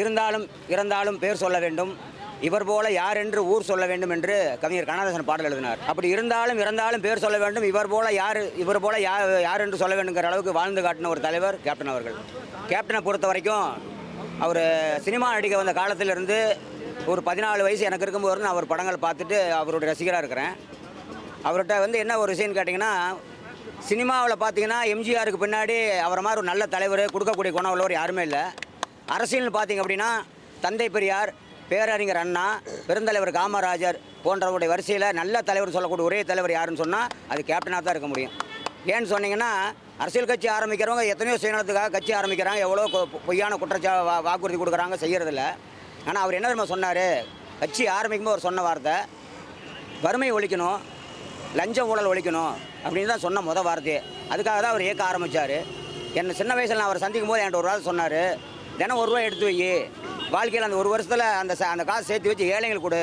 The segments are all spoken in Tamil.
இருந்தாலும் இறந்தாலும் பேர் சொல்ல வேண்டும், இவர் போல யார் என்று ஊர் சொல்ல வேண்டும் என்று கவிஞர் கண்ணதாசன் பாடல் எழுதினார். அப்படி இருந்தாலும் இறந்தாலும் பேர் சொல்ல வேண்டும், இவர் போல யார் என்று சொல்ல வேண்டுங்கிற அளவுக்கு வாழ்ந்து காட்டின ஒரு தலைவர் கேப்டன் அவர்கள். கேப்டனை பொறுத்த வரைக்கும் அவர் சினிமா நடிக்க வந்த காலத்திலிருந்து ஒரு 14 வயசு எனக்கு இருக்கும்போது நான் அவர் படங்கள் பார்த்துட்டு அவருடைய ரசிகராக இருக்கிறேன். அவர்கிட்ட என்ன ஒரு விஷயம்னு கேட்டிங்கன்னா, சினிமாவில் பார்த்தீங்கன்னா எம்ஜிஆருக்கு பின்னாடி அவரை மாதிரி ஒரு நல்ல தலைவர், கொடுக்கக்கூடிய குணம் உள்ளவர் யாருமே இல்லை. அரசியல்னு பார்த்தீங்க அப்படின்னா தந்தை பெரியார், பேரறிஞர் அண்ணா, பெருந்தலைவர் காமராஜர் போன்றவருடைய வரிசையில் நல்ல தலைவர் சொல்லக்கூடிய ஒரே தலைவர் யாருன்னு சொன்னால் அது கேப்டனாக தான் இருக்க முடியும். ஏன்னு சொன்னீங்கன்னா, அரசியல் கட்சி ஆரம்பிக்கிறவங்க எத்தனையோ சுயநலத்துக்காக கட்சி ஆரம்பிக்கிறாங்க, எவ்வளோ பொய்யான வாக்குறுதி கொடுக்குறாங்க, செய்கிறதில்ல. ஆனால் அவர் என்ன தெரியுமா சொன்னார், கட்சி ஆரம்பிக்கும்போது அவர் சொன்ன வார்த்தை, வறுமை ஒழிக்கணும், லஞ்சம் ஊழல் ஒழிக்கணும் அப்படின்னு தான் சொன்ன வார்த்தையே. அதுக்காக தான் அவர் இயக்க ஆரம்பித்தார். என்ன சின்ன வயசில் நான் அவர் சந்திக்கும் போது என்கிட்ட ஒரு வார்த்தை சொன்னார், தினம் 1 ரூபா எடுத்து வை, வாழ்க்கையில் அந்த 1 வருஷத்தில் அந்த காசு சேர்த்து வச்சு ஏழைகள் கொடு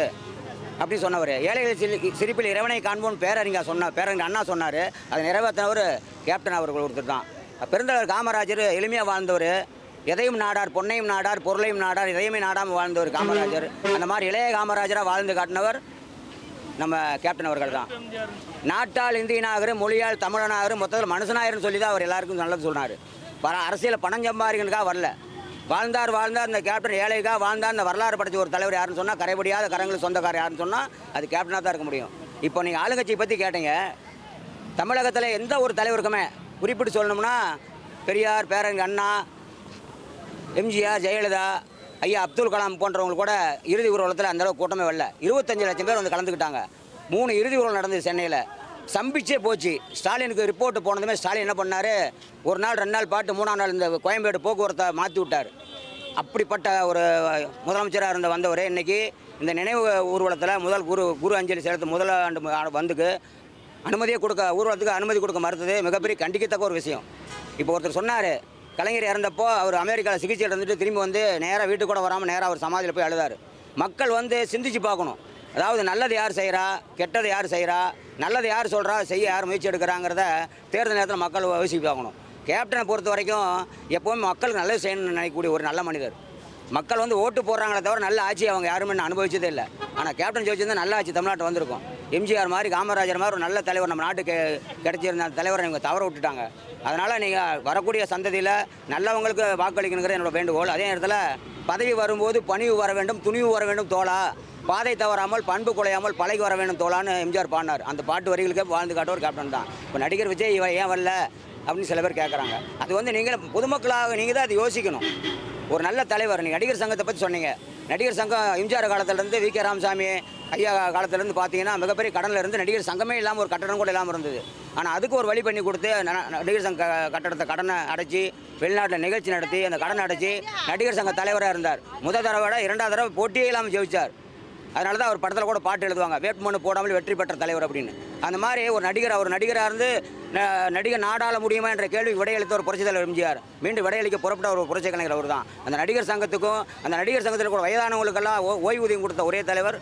அப்படின்னு சொன்னவர். ஏழைகள் சிரிப்பில் இறைவனை காண்போன்னு பேரறிஞர் அண்ணா சொன்னார். அதை நிறைவேற்றினவர் கேப்டன் அவர்கள் ஒருத்தர் தான். பெருந்தலைவர் காமராஜர் எளிமையாக வாழ்ந்தவர், எதையும் நாடார், பொன்னையும் நாடார், பொருளையும் நாடார், எதையுமே நாடாமல் வாழ்ந்தவர் காமராஜர். அந்த மாதிரி இளைய காமராஜராக வாழ்ந்து காட்டினவர் நம்ம கேப்டன் அவர்கள் தான். நாட்டால் இந்தியனாகிற, மொழியால் தமிழனாகிற, மொத்தத்தில் மனுஷனாயிருன்னு சொல்லி தான் அவர் எல்லாருக்கும் நல்லது சொன்னார். அரசியலில் பணம் சம்பாதிக்கிறதுக்காக வரல, வாழ்ந்தார் இந்த கேப்டன் ஏழைக்காக வாழ்ந்தார். இந்த வரலாறு படைச்ச ஒரு தலைவர் யாருன்னு சொன்னால், கரைபடியாத கரங்களுக்கு சொந்தக்காரர் யாருன்னு சொன்னால் அது கேப்டனாக தான் இருக்க முடியும். இப்போ நீங்கள் ஆளுங்கட்சியை பற்றி கேட்டீங்க, தமிழகத்தில் எந்த ஒரு தலைவருக்குமே குறிப்பிட்டு சொல்லணும்னா பெரியார், பேரறிஞர் அண்ணா, எம்ஜிஆர், ஜெயலலிதா, ஐயா அப்துல் கலாம் போன்றவங்க கூட இறுதி ஊர்வலத்தில் அந்தளவு கூட்டமே வரல. 25 லட்சம் பேர் வந்து கலந்துக்கிட்டாங்க. 3 இறுதி ஊர்வலம் நடந்தது சென்னையில். சம்பிச்சே போச்சு. ஸ்டாலினுக்கு ரிப்போர்ட்டு போனதுமே ஸ்டாலின் என்ன பண்ணார், 1 நாள் 2 நாள் பாட்டு 3ஆம் நாள் இந்த கோயம்பேடு போக்குவரத்தை மாற்றி விட்டார். அப்படிப்பட்ட ஒரு முதலமைச்சராக வந்தவர் இன்றைக்கி இந்த நினைவு ஊர்வலத்தில் முதல் குரு அஞ்சலி செலுத்த முதல் ஆண்டு வந்துக்கு ஊர்வலத்துக்கு அனுமதி கொடுக்க மறுத்தது மிகப்பெரிய கண்டிக்கத்தக்க ஒரு விஷயம். இப்போ ஒருத்தர் சொன்னார், கலைஞர் இறந்தப்போ அவர் அமெரிக்காவில் சிகிச்சையில் இருந்துட்டு திரும்பி வந்து நேராக வீட்டுக்கு கூட வராமல் நேராக அவர் சமாதியில் போய் அழுதார். மக்கள் சிந்திச்சு பார்க்கணும். அதாவது நல்லது யார் செய்கிறா, கெட்டது யார் செய்கிறா, நல்லது யார் சொல்கிறா, செய்ய யார் முயற்சி எடுக்கிறாங்கிறத தேர்தல் நேரத்தில் மக்கள் யோசிச்சு பார்க்கணும். கேப்டனை பொறுத்த வரைக்கும் எப்போவுமே மக்களுக்கு நல்லது செய்யணும்னு நினைக்கக்கூடிய ஒரு நல்ல மனிதர். மக்கள் ஓட்டு போடுறாங்களே தவிர நல்ல ஆட்சி அவங்க யாருமே அனுபவிச்சதே இல்லை. ஆனால் கேப்டன் ஜெயிச்சிருந்தால் நல்ல ஆட்சி தமிழ்நாட்டு வந்திருக்கும். எம்ஜிஆர் மாதிரி, காமராஜர் மாதிரி ஒரு நல்ல தலைவர் நம்ம நாட்டுக்கு கிடைச்சிருந்த தலைவரை இவங்க தவற விட்டுட்டாங்க. அதனால் நீங்கள் வரக்கூடிய சந்ததியில் நல்லவங்களுக்கு வாக்களிக்கணுங்கிற என்னோட வேண்டுகோள். அதே நேரத்தில் பதவி வரும்போது பணிவு வர வேண்டும், துணிவு வர வேண்டும் தோழா, பாதை தவறாமல் பண்பு குலையாமல் பழகி வர வேண்டும் தோழான்னு எம்ஜிஆர் பாடினார். அந்த பாட்டு வரிகளுக்கே வாழ்ந்து காட்டவர் கேப்டன் தான். இப்போ நடிகர் விஜய் ஏன் வரல அப்படின்னு சில பேர் கேட்குறாங்க. அது நீங்கள் பொதுமக்களாக நீங்கள் தான் அது யோசிக்கணும். ஒரு நல்ல தலைவர். நீங்கள் நடிகர் சங்கத்தை பற்றி சொன்னீங்க. நடிகர் சங்கம் எம்ஜிஆர் காலத்திலேருந்து வி.கே. ராமசாமி ஐயா காலத்திலேருந்து பார்த்தீங்கன்னா மிகப்பெரிய கடனில் இருந்து நடிகர் சங்கமே இல்லாமல் ஒரு கட்டடம் கூட இல்லாமல் இருந்தது. ஆனால் அதுக்கு ஒரு வழி பண்ணி கொடுத்து நடிகர் சங்க கட்டடத்தை கடனை அடைச்சி வெளிநாட்டில் நிகழ்ச்சி நடத்தி அந்த கடனை அடைச்சி நடிகர் சங்க தலைவராக இருந்தார். முதல் தடவை 2வது தடவை போட்டியே இல்லாமல் ஜெயிச்சார். அதனால தான் அவர் படத்தில் கூட பாட்டு எழுதுவாங்க, வேட்புமனு போடாமல் வெற்றி பெற்ற தலைவர் அப்படின்னு. அந்த மாதிரி ஒரு நடிகராக இருந்து நடிகர் நாடாள முடியுமா என்ற கேள்விக்கு விடையளித்த ஒரு புரட்சி தலைவர் எம்ஜிஆர். மீண்டும் விடையளிக்க புறப்பட்ட ஒரு புரட்சி கலைஞர் அவர் தான். அந்த நடிகர் சங்கத்தில் கூட வயதானவங்களுக்கெல்லாம் ஓய்வூதியம் கொடுத்த ஒரே தலைவர்,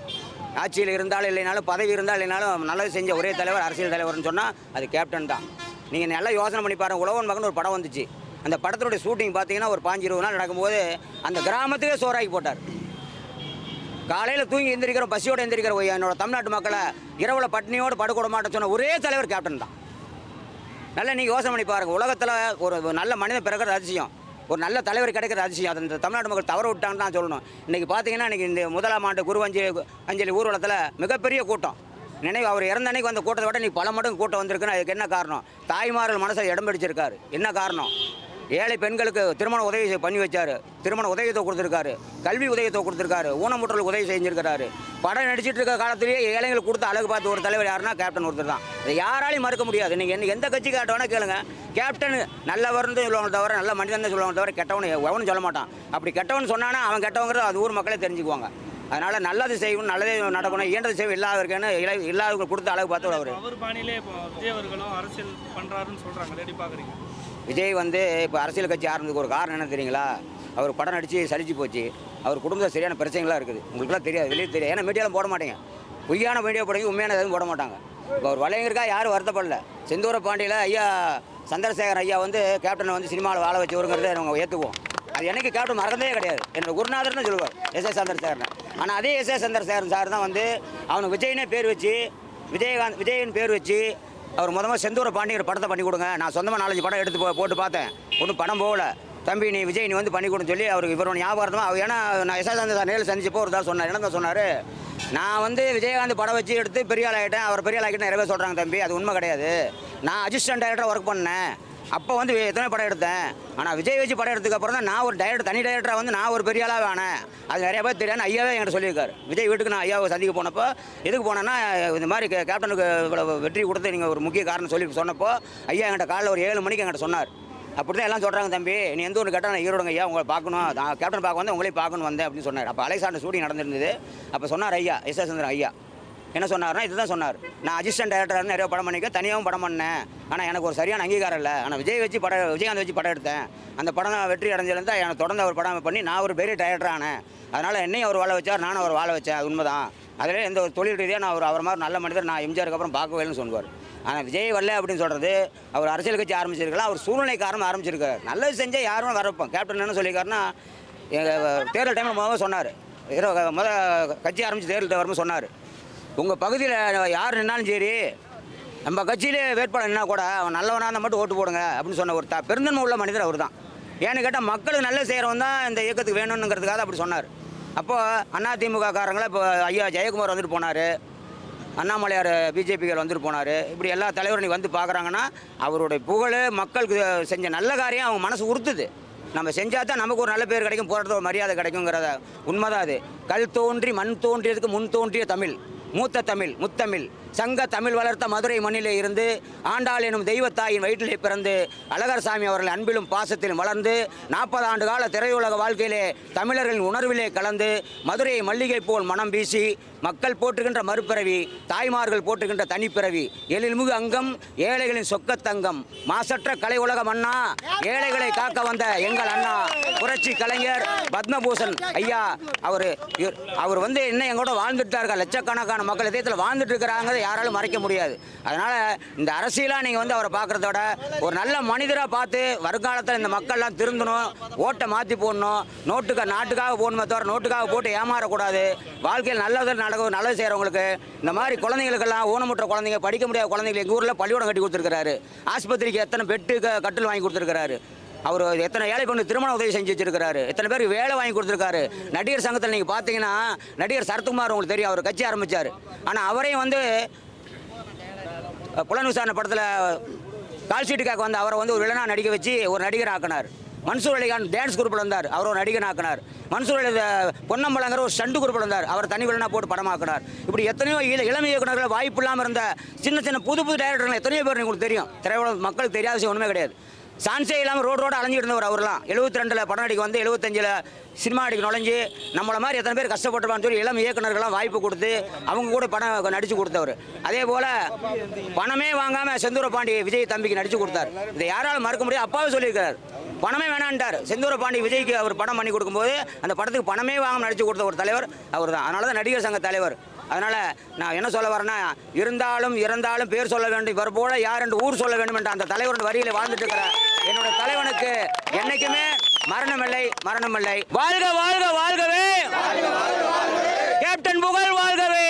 ஆட்சியில் இருந்தாலும் இல்லைனாலும் பதவி இருந்தாலும் இல்லைனாலும் நல்லது செஞ்ச ஒரே தலைவர், அரசியல் தலைவர்னு சொன்னால் அது கேப்டன் தான். நீங்கள் நல்லா யோசனை பண்ணி பாருங்கள். உழவன் மகன் ஒரு படம் வந்துச்சு. அந்த படத்தினுடைய ஷூட்டிங் பார்த்தீங்கன்னா ஒரு 15-20 நாள் நடக்கும்போது அந்த கிராமத்துக்கே சோறாக்கி போட்டார். காலையில் தூங்கி எந்திரிக்கிறோம், பசியோடு எந்திரிக்கிறோம். என்னோட தமிழ்நாட்டு மக்களை இரவில் பட்னியோடு படுக்கூட மாட்டேன்னு சொன்ன ஒரே தலைவர் கேப்டன் தான். நல்லா நீங்கள் யோசனை பண்ணி பாருங்கள். உலகத்தில் ஒரு நல்ல மனிதன் பிறக்கிறது அதிசயம், ஒரு நல்ல தலைவர் கிடைக்கிறது அதிசயம். அது இந்த தமிழ்நாட்டு மக்கள் தவற விட்டாங்கன்னு தான் சொல்லணும். இன்றைக்கி பார்த்தீங்கன்னா இன்றைக்கி இந்த 1ஆம் ஆண்டு குரு அஞ்சலி ஊர்வலத்தில் மிகப்பெரிய கூட்டம். அவர் இறந்த அன்னைக்கு வந்த கூட்டத்தை விட பல மடங்கு கூட்டம் வந்திருக்குன்னு அதுக்கு என்ன காரணம்? தாய்மார்கள் மனசில் இடம் பிடிச்சிருக்காரு. என்ன காரணம்? ஏழை பெண்களுக்கு திருமண உதவி பண்ணி வச்சார், திருமண உதவியத்தை கொடுத்துருக்காரு, கல்வி உதவியத்தை கொடுத்துருக்காரு, ஊனமுற்றலுக்கு உதவி செஞ்சுருக்கிறாரு. படம் நடிச்சிட்டு இருக்க காலத்திலேயே ஏழைகளுக்கு கொடுத்து அழகு பார்த்து ஒரு தலைவர் யாருன்னா கேப்டன் ஒருத்தர் தான். இதை யாராலையும் மறுக்க முடியாது. நீங்கள் எந்த கட்சி கேட்டவனா கேளுங்க, கேப்டன் நல்லவர்னு சொல்லுவாங்க தவிர, நல்ல மனிதன் சொல்லுவாங்க தவிர கெட்டவனு எவனும் சொல்ல மாட்டான். அப்படி கெட்டவன் சொன்னானா அவன் கெட்டவங்கிறது அது ஊர் மக்களே தெரிஞ்சுக்குவாங்க. அதனால் நல்லது செய்யணும், நல்லதே நடக்கணும், இயன்றது செய்வோம் இல்லாதவருக்குன்னு இல்லாதவங்க கொடுத்து அழகு பார்த்து அவர் பாணியிலே இப்போ விஜய் அவர்களும் அரசியல் பண்ணுறாருன்னு சொல்கிறாங்க. எப்படி பார்க்குறீங்க? விஜய் இப்போ அரசியல் கட்சி ஆரம்பிக்கு ஒரு காரணம் என்ன தெரியுங்களா? அவர் படம் நடித்து சலிச்சு போச்சு. அவர் குடும்பத்தில் சரியான பிரச்சனைகளாக இருக்குது. உங்களுக்குலாம் தெரியாது, வெளியே தெரியாது. ஏன்னா மீடியாவில் போட மாட்டேங்க. பொய்யான மீடியா போடுங்க, உண்மையான எதுவும் போட மாட்டாங்க. இப்போ அவர் வலைஞருக்கா யாரும் வருத்தப்படல. செந்தூர பாண்டியில் ஐயா சந்திரசேகர் ஐயா கேப்டனை சினிமாவில் வாழ வச்சவருங்கிறத நாங்கள் ஏற்றுக்குவோம். அது எனக்கு கேப்டன் மறந்ததே கிடையாது. என்னோட குருநாதர் தான் சொல்லுவார் எஸ்.ஏ. சந்திர சார்னு. ஆனால் அதே எஸ்.ஏ. சந்திர சார் தான் வந்து அவனுக்கு விஜய்னே பேர் வச்சு விஜயன் பேர் வச்சு அவர் முதல்ல செந்தூர பாண்டியர் படத்தை பண்ணி கொடுங்க. நான் சொந்தமாக 4-5 படம் எடுத்து போட்டு பார்த்தேன், ஒன்றும் படம் போகல. தம்பி நீ விஜய் நீ வந்து பண்ணி கொடுன்னு சொல்லி அவருக்கு இவரோட ஞாபகமாக அவர் ஏன்னா நான் எஸ்.ஏ. சந்திர சார் நேரில் சந்திச்சப்போ ஒரு தான் சொன்னார். என்ன தான் சொன்னார், நான் வந்து விஜயகாந்த் படம் வச்சு எடுத்து பெரிய ஆள் ஆகிட்டேன், அவர் பெரிய ஆள் ஆகிட்டு நிறைய பேர் சொல்கிறாங்க தம்பி, அது உண்மை கிடையாது. நான் அசிஸ்டன்ட் டைரக்டராக ஒர்க் பண்ணேன், அப்போ வந்து எத்தனை படம் எடுத்தேன். ஆனால் விஜய் வச்சு படம் எடுத்ததுக்கு அப்புறம் தான் நான் ஒரு தனி டைரக்டராக வந்து நான் ஒரு பெரிய ஆளாக வேணேன். அது நிறைய பேர் தெரியாது. ஐயாவே என்கிட்ட சொல்லியிருக்காரு. விஜய் வீட்டுக்கு நான் ஐயாவை சந்திக்க போனப்போ எதுக்கு போனேன்னா இந்த மாதிரி கேப்டனுக்கு இவ்வளோ வெற்றி கொடுத்து நீங்கள் ஒரு முக்கிய காரணம் சொல்லி சொன்னப்போ ஐயா என்கிட்ட காலையில் ஒரு 7 மணிக்கு என்கிட்ட சொன்னார். அப்படி தான் எல்லாம் சொல்கிறாங்க தம்பி, நீ எந்த ஒன்று கேட்டால் நான் ஈரோடுங்க ஐயா உங்களை பார்க்கணும், நான் கேப்டன் பார்க்க வந்து உங்களே பார்க்கணும் வந்தேன் அப்படின்னு சொன்னார். அப்போ அலெக்சாண்டர் ஷூட்டிங் நடந்திருந்தது. அப்போ சொன்னார் ஐயா எஸ்.ஏ. சந்திரன் ஐயா என்ன சொன்னார்னா இதுதான் சொன்னார், நான் அசிஸ்டன்ட் டைரக்டராக நிறைய படம் பண்ணிக்க தனியாகவும் படம் பண்ணேன், ஆனால் எனக்கு ஒரு சரியான அங்கீகாரம் இல்லை. ஆனால் விஜயகாந்த் வச்சு படம் எடுத்தேன், அந்த படம் வெற்றி அடைஞ்சிருந்தால் எனக்கு தொடர்ந்து அவர் படம் பண்ணி நான் ஒரு பெரிய டைரக்டர் ஆனேன். அதனால் என்னையும் அவர் வாழ வச்சார், நானும் அவர் வாழ வச்சேன். அது உண்மைதான். அதில் எந்த ஒரு தொழில் ரீதியாக நான் அவர் மாதிரி நல்ல மனிதர் நான் எம்ஜிஆருக்கு அப்புறம் பார்க்கவேன்னு சொல்லுவார். ஆனால் விஜய் வரல அப்படின்னு சொல்கிறது அவர் அரசியல் கட்சி ஆரம்பிச்சிருக்கலாம், அவர் சூழ்நிலை காரணம் ஆரம்பிச்சிருக்காரு. நல்லது செஞ்சால் யாரும் வரப்போம். கேப்டன் என்ன சொல்லியிருக்காருன்னா தேர்தல் டைமில் முதல்ல சொன்னார், கட்சி ஆரம்பித்து தேர்தல் வரும்போது சொன்னார், உங்கள் பகுதியில் யார் நின்னாலும் சரி நம்ம கட்சியிலே வேட்பாளர் நின்னா கூட அவன் நல்லவனாக இருந்தால் மட்டும் ஓட்டு போடுங்க அப்படின்னு சொன்ன ஒரு பெருந்தன்மை உள்ள மனிதர் அவர் தான். ஏன்னு கேட்டால் மக்களுக்கு நல்லது செய்கிறவன் தான் இந்த இயக்கத்துக்கு வேணுங்கிறதுக்காக அப்படி சொன்னார். அப்போது அதிமுக காரங்களை இப்போ ஐயா ஜெயக்குமார் வந்துட்டு போனார், அண்ணாமலையார் பிஜேபிகள் வந்துட்டு போனார். இப்படி எல்லா தலைவரும் நீ வந்து பார்க்குறாங்கன்னா அவருடைய புகழ் மக்களுக்கு செஞ்ச நல்ல காரியம் அவங்க மனசு உறுத்துது. நம்ம செஞ்சால் தான் நமக்கு ஒரு நல்ல பேர் கிடைக்கும், போராட்டத்தில் ஒரு மரியாதை கிடைக்குங்கிறத உண்மைதான் அது. கல் தோன்றி மண் தோன்றியதுக்கு முன் தோன்றிய தமிழ், மூத்த தமிழ் முத்தமிழ், சங்க தமிழ் வளர்த்த மதுரை மண்ணிலே இருந்து ஆண்டாள் எனும் தெய்வத்தாயின் வயிற்றிலே பிறந்து அழகர்சாமி அவர்கள் அன்பிலும் பாசத்திலும் வளர்ந்து 40 ஆண்டு கால திரையுலக வாழ்க்கையிலே தமிழர்களின் உணர்விலே கலந்து மதுரையை மல்லிகை போல் மனம் வீசி மக்கள் போற்றுகின்ற மறுபிறவி, தாய்மார்கள் போற்றுகின்ற தனிப்பிறவி, எழில்மிகு அங்கம் ஏழைகளின் சொக்கத்தங்கம், மாசற்ற கலை உலகம் அண்ணா, ஏழைகளை காக்க வந்த எங்கள் அண்ணா புரட்சி கலைஞர் பத்மபூஷன் ஐயா. அவர் வந்து என்ன எங்கூட வாழ்ந்துட்டார்கள், லட்சக்கணக்கான மக்கள் இதயத்தில் வாழ்ந்துட்டு இருக்கிறாங்க, யாராலும் மறைக்க முடியாது. அதனால இந்த அரசியலாக நீங்கள் வந்து அவரை பார்க்குறதோட ஒரு நல்ல மனிதராக பார்த்து வருங்காலத்தில் இந்த மக்கள்லாம் திருந்தணும், ஓட்டை மாற்றி போடணும், நாட்டுக்காக போடணுமே தவிர நோட்டுக்காக போட்டு ஏமாறக்கூடாது. வாழ்க்கையில் நல்லது செய்கிறவங்களுக்கு இந்த மாதிரி குழந்தைங்களுக்கெல்லாம் ஊனமுற்ற குழந்தைங்க, படிக்க முடியாத குழந்தைங்களுக்கு எங்கள் ஊரில் பள்ளிக்கூடம் கட்டி கொடுத்துருக்காரு, ஆஸ்பத்திரிக்கு எத்தனை பெட்டு கட்டில் வாங்கி கொடுத்துருக்காரு, அவர் எத்தனை ஏழை பொண்ணு திருமண உதவி செஞ்சு வச்சிருக்காரு, எத்தனை பேருக்கு வேலை வாங்கி கொடுத்துருக்காரு. நடிகர் சங்கத்தில் நீங்கள் பார்த்தீங்கன்னா நடிகர் சரத்குமார் உங்களுக்கு தெரியும், அவர் கட்சி ஆரம்பித்தார். ஆனால் அவரையும் வந்து புலன் விசாரணை படத்தில் கால்ஷீட்டுக்காக வந்து அவரை வந்து ஒரு வில்லனாக நடிக்க வச்சு ஒரு நடிகர் ஆக்கினார். மன்சூர் அலிகான் டான்ஸ் குரூப்பில் வந்தார், அவர் ஒரு நடிகன் ஆக்கினார். மன்சூர் அலி பொன்னம்பலங்கிற ஒரு ஸ்டண்ட் குரூப்பில் வந்தார், அவர் தனி வில்லனாக போட்டு படமாக்கினார். இப்படி எத்தனையோ இளமை இயக்குநர்கள் வாய்ப்பு இல்லாமல் இருந்த சின்ன புது டைரக்டர்கள் எத்தனையோ பேர் உங்களுக்கு தெரியும். திரையுலக மக்களுக்கு தெரியாத விஷயம் ஒன்றுமே கிடையாது. சான்ஸே இல்லாமல் ரோடு அலைஞ்சிட்டு இருந்தவர் அவர்லாம். 72 படம் நடிக்க வந்து 75 சினிமா நடிக்க நுழைஞ்சு நம்மளை மாதிரி எத்தனை பேர் கஷ்டப்பட்டுருவான்னு சொல்லி இளம் இயக்குநர்கள்லாம் வாய்ப்பு கொடுத்து அவங்க கூட படம் நடித்து கொடுத்தவர். அதே போல் பணமே வாங்காமல் செந்தூர பாண்டி விஜய் தம்பிக்கு நடித்து கொடுத்தார். இதை யாராலும் மறக்க முடியாது. அப்பாவே சொல்லியிருக்கார், பணமே வேணான்ட்டார். செந்தூர பாண்டி விஜய்க்கு அவர் படம் பண்ணி கொடுக்கும்போது அந்த படத்துக்கு பணமே வாங்காமல் நடித்து கொடுத்த ஒரு தலைவர் அவர் தான். அதனால தான் நடிகர் சங்க தலைவர். அதனால் நான் என்ன சொல்ல வரேன்னா, இருந்தாலும் இறந்தாலும் பேர் சொல்ல வேண்டும், இவர் போல யார் என்று ஊர் சொல்ல வேண்டும் என்ற அந்த தலைவரோட வரியில் வாழ்ந்துட்டு இருக்கிற என்னோட தலைவனுக்கு என்னைக்குமே மரணமில்லை. வாழ்க வாழ்க வாழ்கவே, கேப்டன் புகழ் வாழ்கவே.